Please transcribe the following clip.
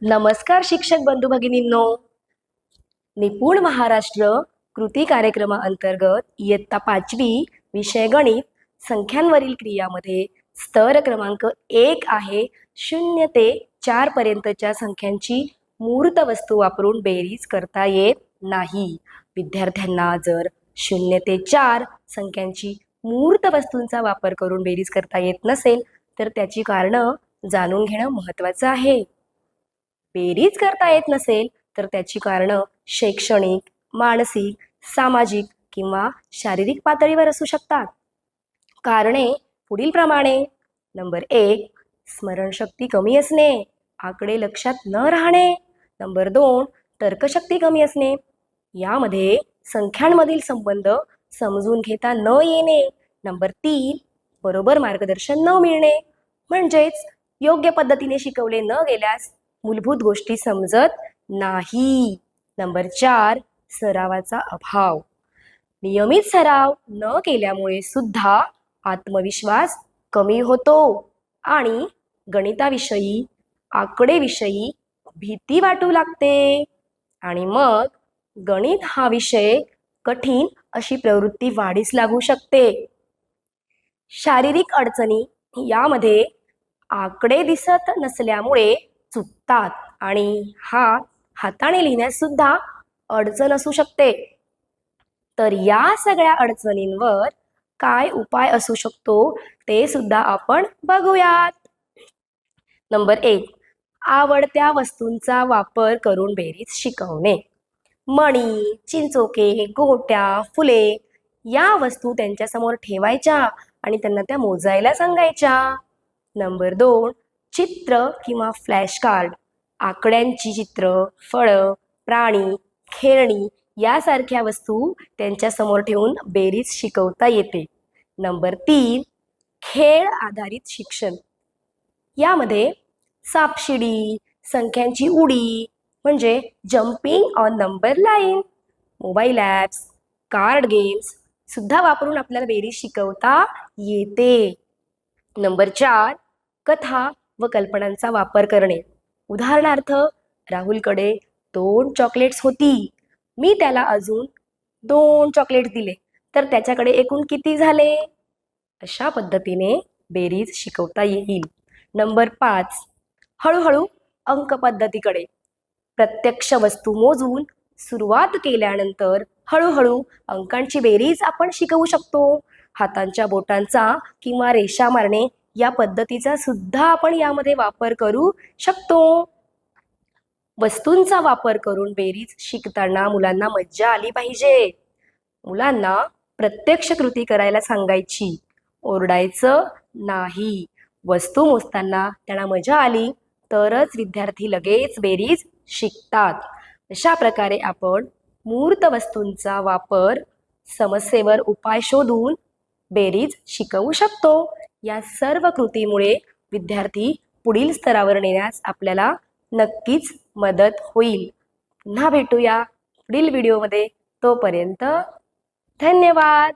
नमस्कार शिक्षक बंधू भगिनींनो. निपुण महाराष्ट्र कृती कार्यक्रमाअंतर्गत इयत्ता 5वी विषय गणित संख्यांवरील क्रियामध्ये स्तर क्रमांक 1 आहे. 0 ते 4 पर्यंतच्या संख्यांची मूर्त वस्तू वापरून बेरीज करता येत नाही. विद्यार्थ्यांना जर 0 ते 4 संख्यांची मूर्त वस्तूंचा वापर करून बेरीज करता येत नसेल तर त्याची कारणं जाणून घेणं महत्त्वाचं आहे. बेरीज करता येत नसेल तर त्याची कारणं शैक्षणिक, मानसिक, सामाजिक किंवा शारीरिक पातळीवर असू शकतात. कारणे पुढीलप्रमाणे. नंबर 1, स्मरणशक्ती कमी असणे, आकडे लक्षात न राहणे. नंबर 2, तर्कशक्ती कमी असणे, यामध्ये संख्यांमधील संबंध समजून घेता न येणे. नंबर 3, बरोबर मार्गदर्शन न मिळणे, म्हणजेच योग्य पद्धतीने शिकवले न गेल्यास मूलभूत गोष्टी समजत नाही. नंबर 4, सरावाचा अभाव, नियमित सराव न केल्यामुळे सुद्धा आत्मविश्वास कमी होतो आणि गणिताविषयी, आकडेविषयी भीती वाटू लागते आणि मग गणित हा विषय कठीण अशी प्रवृत्ती वाढीस लागू शकते. शारीरिक अडचणी, यामध्ये आकडे दिसत नसल्यामुळे चुकतात आणि हाताने लिहिण्यास सुद्धा अडचण असू शकते. तर या सगळ्या अडचणींवर काय उपाय असू शकतो ते सुद्धा आपण बघूयात. नंबर 1, आवडत्या वस्तूंचा वापर करून बेरीज शिकवणे. मणी, चिंचोके, गोट्या, फुले या वस्तू त्यांच्यासमोर ठेवायच्या आणि त्यांना त्या मोजायला सांगायच्या. नंबर 2, चित्र किंवा फ्लॅश कार्ड, आकड्यांची चित्र, फळं, प्राणी, खेळणी यासारख्या वस्तू त्यांच्यासमोर ठेवून बेरीज शिकवता येते. नंबर 3, खेळ आधारित शिक्षण, यामध्ये सापशिडी, संख्यांची उडी म्हणजे jumping on number line, mobile apps, card games सुद्धा वापरून आपल्याला बेरीज शिकवता येते. नंबर 4, कथा व कल्पनांचा वापर करणे. उदाहरणार्थ, राहुलकडे 2 चॉकलेट्स होती, मी त्याला अजून 2 चॉकलेट्स दिले, तर त्याच्याकडे एकूण किती झाले? अशा पद्धतीने बेरीज शिकवता येईल. नंबर 5, हळूहळू अंक पद्धतीकडे. प्रत्यक्ष वस्तू मोजून सुरुवात केल्यानंतर हळूहळू अंकांची बेरीज आपण शिकवू शकतो. हातांच्या बोटांचा किंवा रेषा मारणे या पद्धतीचा सुद्धा आपण यामध्ये वापर करू शकतो. वस्तूंचा वापर करून बेरीज शिकताना मुलांना मज्जा आली पाहिजे. मुलांना प्रत्यक्ष कृती करायला सांगायची, ओरडायचं नाही. वस्तू मोजताना त्यांना मजा आली तरच विद्यार्थी लगेच बेरीज शिकतात. अशा प्रकारे आपण मूर्त वस्तूंचा वापर, समस्येवर उपाय शोधून बेरीज शिकवू शकतो. या सर्व कृतीमुळे विद्यार्थी पुढील स्तरावर नेण्यास आपल्याला नक्कीच मदत होईल. पुन्हा भेटूया पुढील व्हिडिओमध्ये. तोपर्यंत धन्यवाद.